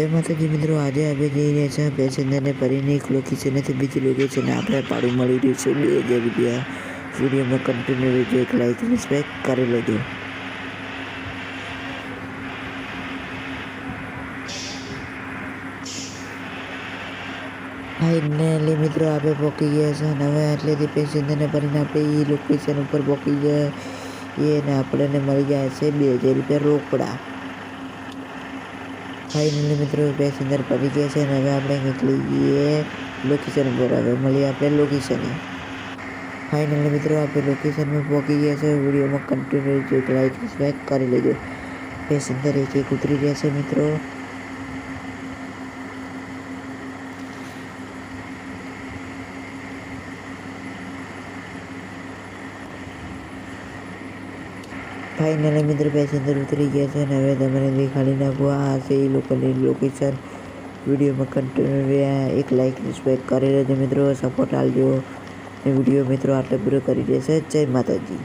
જય માતાજી મિત્રો, આજે આપણે જઈ રહ્યા છીએ પેસેન્જરને ભરીને એક લોકેશનેથી બીજી લોકેશને આપણે ભાડું મળી રહ્યું છે 2000 રૂપિયા। વિડીયોમાં કન્ટિન્યુ રહેજો, એક લાઈક સબસ્ક્રાઈબ કરી લેજો। ફાઇનલી મિત્રો આપણે પહોંચી ગયા છે અને હવે આટલેથી પેસેન્જરને ભરીને આપણે એ લોકેશન ઉપર પહોંચી ગયા અને આપણને મળી ગયા છે 2000 રૂપિયા રોકડા। ફાઇનલી મિત્રો પેસેન્જર પડી ગયા છે અને હવે આપણે નીકળીએ લોકેશન પર। હવે મળીએ આપણે લોકેશને। ફાઇનલી મિત્રો આપણે લોકેશનમાં પહોંચી ગયા છે। વિડીયોમાં કન્ટિન્યુ રહેજો, એક લાઈક સબસ્ક્રાઈબ કરી લેજો। પેસેન્જર એક ઉતરી રહ્યા છે મિત્રો। ફાઇનલી મિત્રો પેસેન્જર ઉતરી ગયા છે અને હવે તમને દેખાડી નાખું, આ છે એ લોકોની લોકેશન। વિડીયોમાં કન્ટિન્યુ રહ્યા, એક લાઈક સબસ્ક્રાઈબ કરી લેજો મિત્રો, સપોર્ટ આપજો। વિડીયો મિત્રો આટલે પૂરો કરી દેશે। જય માતાજી।